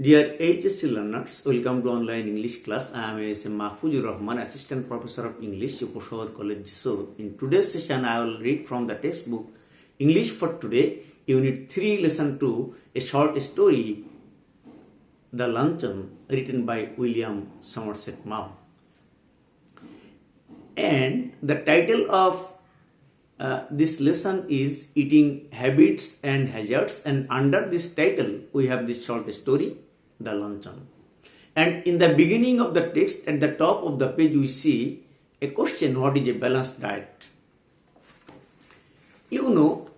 Dear HSC learners, welcome to online English class. I am A.S.M. MAHFUZUR Rahman, Assistant Professor of English, Upashahar College, Jashore. In today's session, I will read from the textbook English for Today, Unit 3, Lesson 2, a short story, The Luncheon, written by William Somerset Maugham. And the title of this lesson is Eating Habits and Hazards, and under this title we have this short story, The Luncheon. And in the beginning of the text, at the top of the page, we see a question: what is a balanced diet? You know,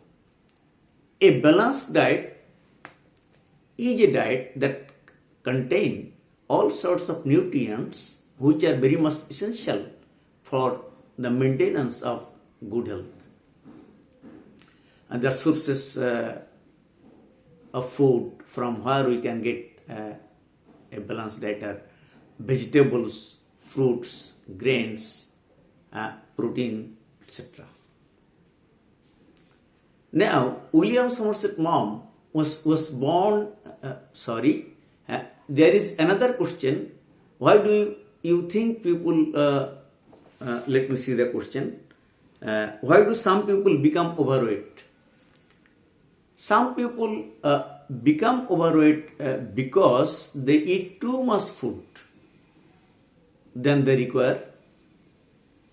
a balanced diet is a diet that contains all sorts of nutrients which are very much essential for the maintenance of good health. And the sources of food from where we can get a balanced diet are vegetables, fruits, grains, protein, etc. Now, William Somerset Maugham was born, there is another question. Why do you think people, let me see the question. Why do some people become overweight? Some people become overweight because they eat too much food than they require,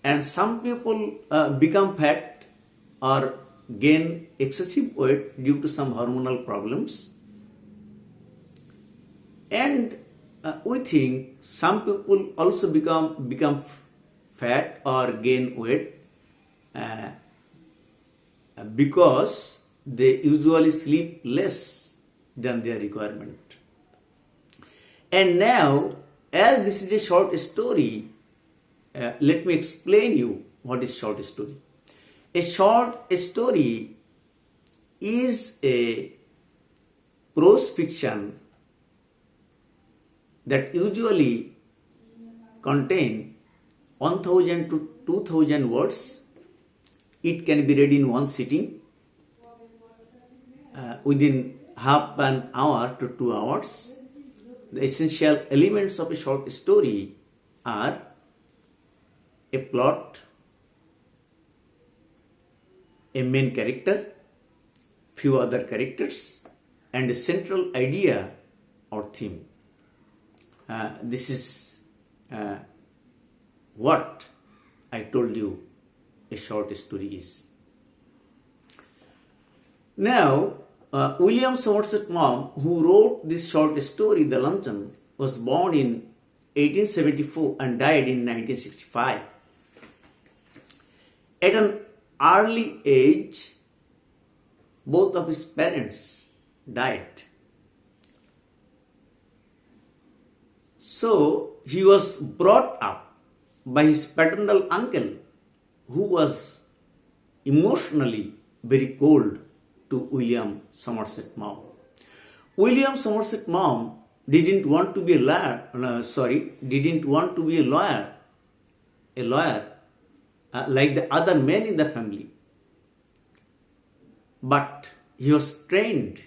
and some people become fat or gain excessive weight due to some hormonal problems, and we think some people also become fat or gain weight because they usually sleep less than their requirement. And now, as this is a short story, let me explain you what is short story. A short story is a prose fiction that usually contain 1000 to 2000 words. It can be read in one sitting within half an hour to 2 hours. The essential elements of a short story are a plot, a main character, few other characters, and a central idea or theme. This is what I told you a short story is. Now, William Somerset Maugham, who wrote this short story, The Luncheon, was born in 1874 and died in 1965. At an early age, both of his parents died. So, he was brought up by his paternal uncle, who was emotionally very cold to William Somerset Maugham. William Somerset Maugham didn't want to be a lawyer like the other men in the family. But he was trained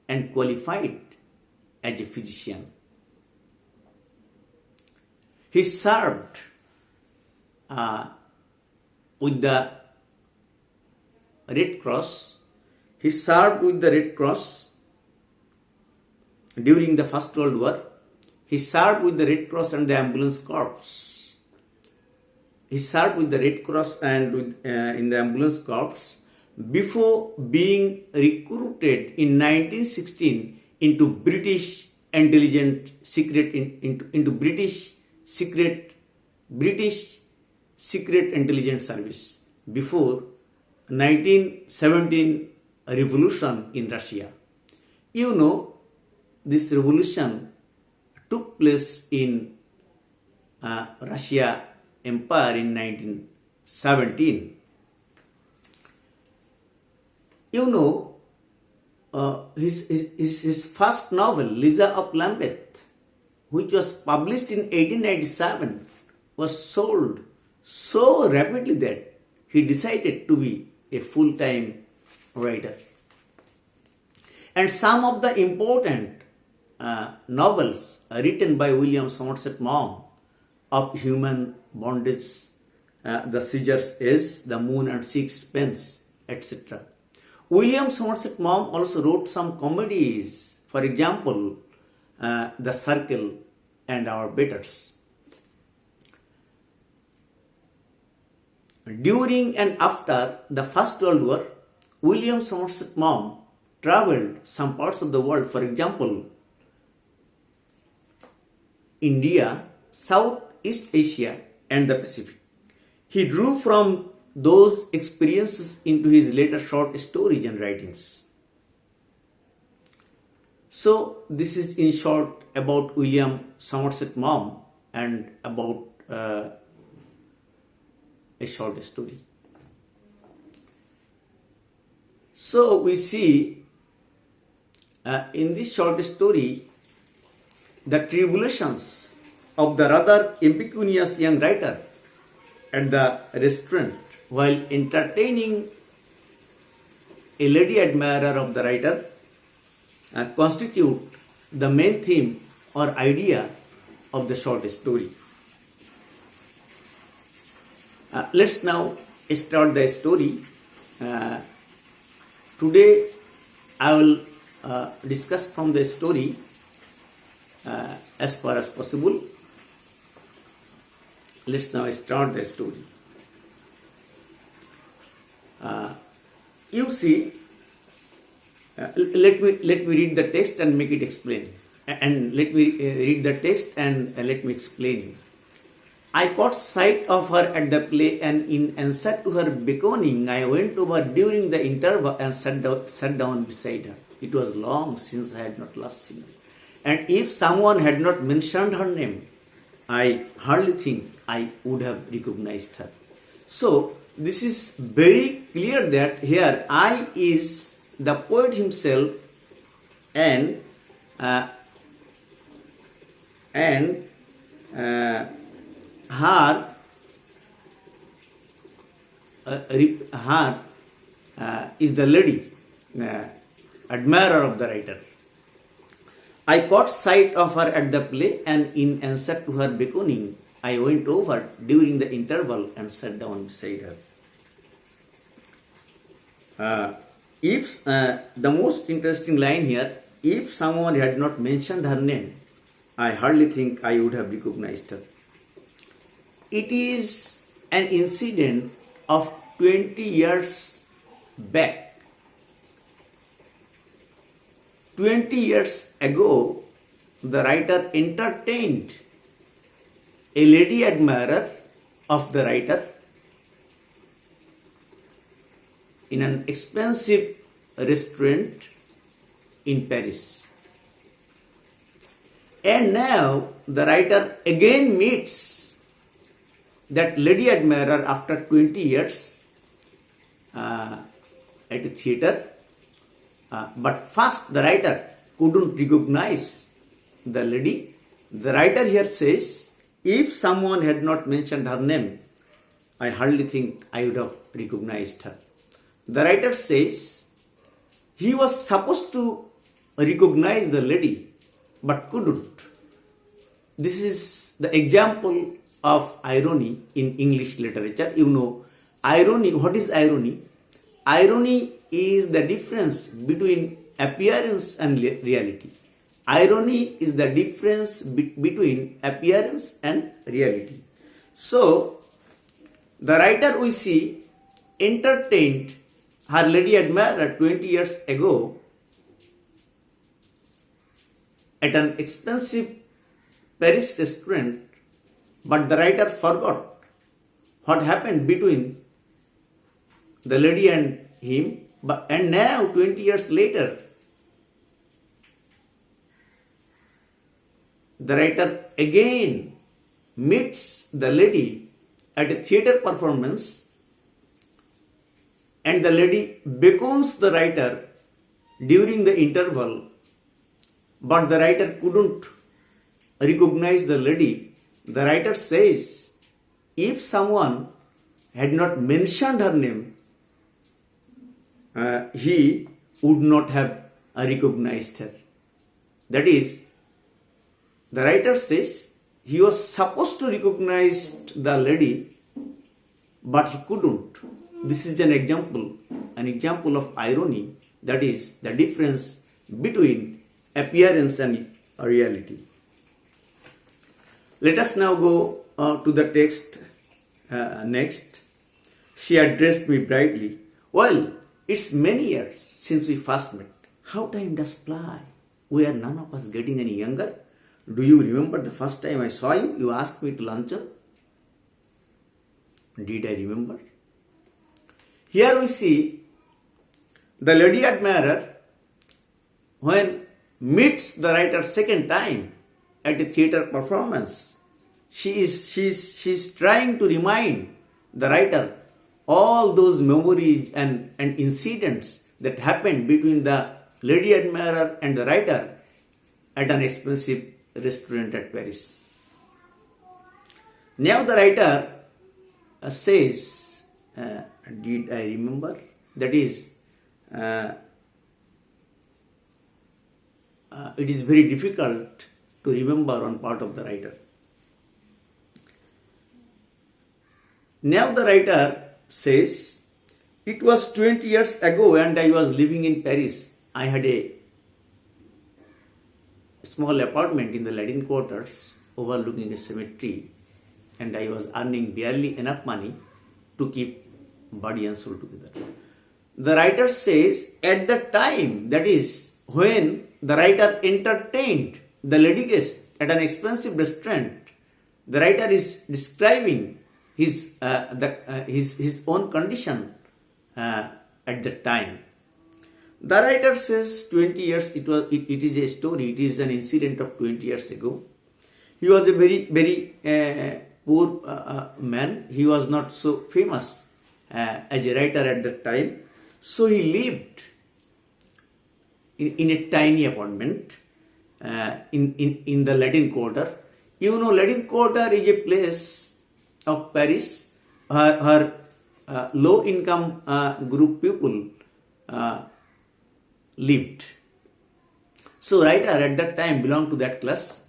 and qualified as a physician. He served with the Red Cross. He served with the Red Cross during the First World War. He served with the Red Cross and the Ambulance Corps. He served with the Red Cross and in the Ambulance Corps before being recruited in 1916 into British intelligence secret into British secret intelligence service before 1917 revolution in Russia. You know, this revolution took place in Russia Empire in 1917. You know, his first novel, Liza of Lambeth, which was published in 1897, was sold so rapidly that he decided to be a full-time writer. And some of the important novels written by William Somerset Maugham of human bondage, The Scissors Edge, The Moon and Sixpence, etc. William Somerset Maugham also wrote some comedies, for example, The Circle and Our Betters. During and after the First World War, William Somerset Maugham traveled some parts of the world, for example, India, Southeast Asia, and the Pacific. He drew from those experiences into his later short stories and writings. So, this is in short about William Somerset Maugham and about a short story. So, we see in this short story the tribulations of the rather impecunious young writer at the restaurant while entertaining a lady admirer of the writer constitute the main theme or idea of the short story. Let's now start the story. Today I will discuss from the story as far as possible. Let's now start the story. You see, let me read the text and make it explain. And let me read the text and let me explain. I caught sight of her at the play, and in answer to her beckoning, I went over during the interval and sat down beside her. It was long since I had not last seen her. And if someone had not mentioned her name, I hardly think I would have recognized her. So, this is very clear that here I is the poet himself and her is the lady, admirer of the writer. I caught sight of her at the play, and in answer to her beckoning, I went over during the interval and sat down beside her. The most interesting line here, if someone had not mentioned her name, I hardly think I would have recognized her. It is an incident of 20 years back. 20 years ago, the writer entertained a lady admirer of the writer in an expensive restaurant in Paris. And now the writer again meets that lady admirer after 20 years at a theater. But first the writer couldn't recognize the lady. The writer here says, if someone had not mentioned her name, I hardly think I would have recognized her. The writer says, he was supposed to recognize the lady, but couldn't. This is the example of irony in English literature. You know, irony, what is irony? Irony is the difference between appearance and reality. Irony is the difference between appearance and reality. So, the writer we see entertained her lady admirer 20 years ago at an expensive Paris restaurant, but the writer forgot what happened between the lady and him. And now, 20 years later, the writer again meets the lady at a theater performance, and the lady beckons the writer during the interval, but the writer couldn't recognize the lady. The writer says, if someone had not mentioned her name, he would not have recognized her. That is, the writer says he was supposed to recognize the lady, but he couldn't. This is an example of irony, that is, the difference between appearance and reality. Let us now go to the text next. She addressed me brightly. Well, it's many years since we first met. How time does fly. We are none of us getting any younger. Do you remember the first time I saw you? You asked me to luncheon. Did I remember? Here we see the lady admirer when meets the writer second time at a theatre performance. She's trying to remind the writer all those memories and incidents that happened between the lady admirer and the writer at an expensive restaurant at Paris. Now the writer says, did I remember? That is, it is very difficult to remember on part of the writer. Now the writer says, it was 20 years ago and I was living in Paris. I had a small apartment in the Latin quarters overlooking a cemetery, and I was earning barely enough money to keep body and soul together. The writer says, at the time, that is, when the writer entertained the lady guest at an expensive restaurant, the writer is describing his own condition at that time. The writer says 20 years, it is a story, it is an incident of 20 years ago. He was a very poor man. He was not so famous as a writer at that time. So he lived in a tiny apartment in the Latin Quarter. You know, Latin Quarter is a place of Paris. Her low income group people lived. So writer at that time belonged to that class.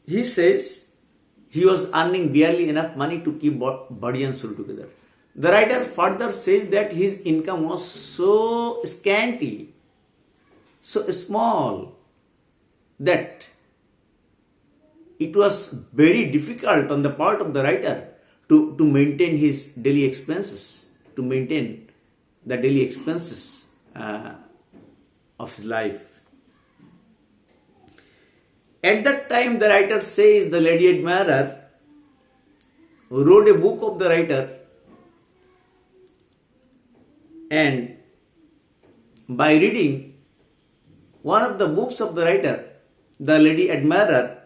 He says he was earning barely enough money to keep body and soul together. The writer further says that his income was so scanty, so small, that it was very difficult on the part of the writer to maintain his daily expenses, to maintain the daily expenses of his life. At that time, the writer says the lady admirer wrote a book of the writer, and by reading one of the books of the writer, the lady admirer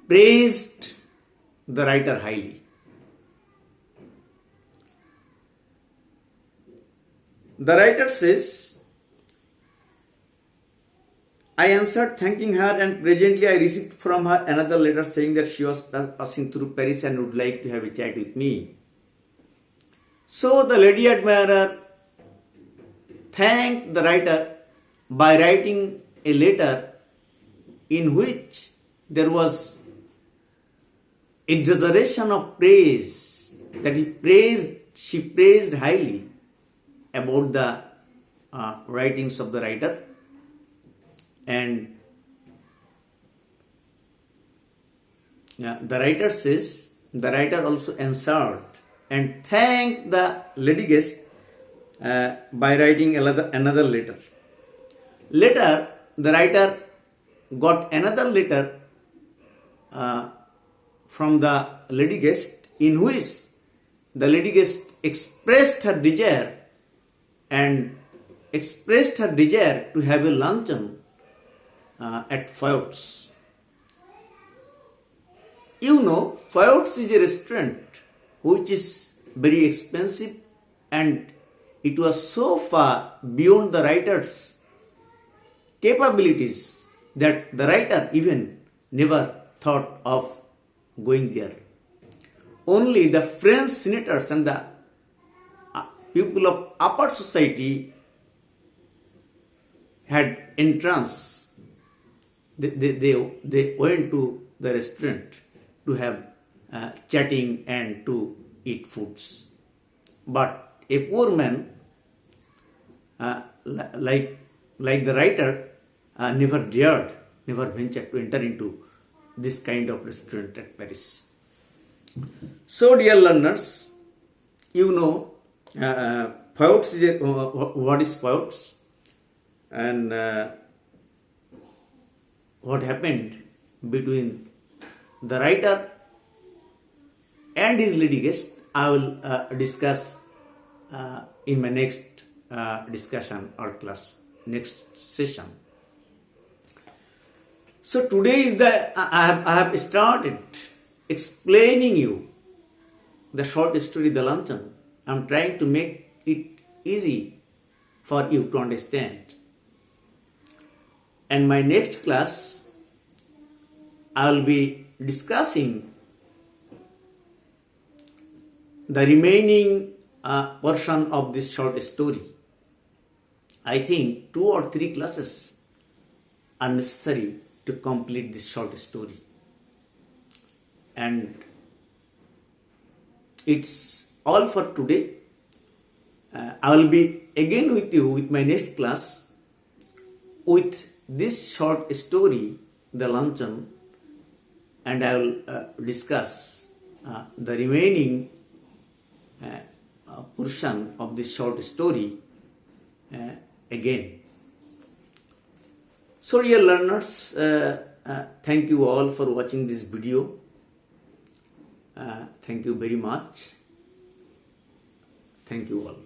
praised the writer highly. The writer says, I answered thanking her, and presently I received from her another letter saying that she was passing through Paris and would like to have a chat with me. So the lady admirer thanked the writer by writing a letter in which there was exaggeration of praise, that she praised highly about the writings of the writer. And the writer says, the writer also answered and thanked the lady guest by writing another letter. Later, the writer got another letter from the lady guest in which the lady guest expressed her desire to have a luncheon at Fayotte's. You know, Fayotte's is a restaurant which is very expensive, and it was so far beyond the writer's capabilities that the writer even never thought of going there. Only the French senators and the people of upper society had entrance. They went to the restaurant to have chatting and to eat foods. But a poor man, like the writer, never ventured to enter into this kind of restaurant at Paris. So, dear learners, you know, Fouts is what is Fouts, and what happened between the writer and his lady guest, I will discuss in my next discussion or class, next session. So today is I have started explaining you the short story, The Luncheon. I am trying to make it easy for you to understand. And my next class, I will be discussing the remaining portion of this short story. I think 2 or 3 classes are necessary to complete this short story. And it's all for today. I will be again with you with my next class with this short story, The Luncheon, and I will discuss the remaining portion of this short story again. So, dear learners, thank you all for watching this video. Thank you very much. Thank you all.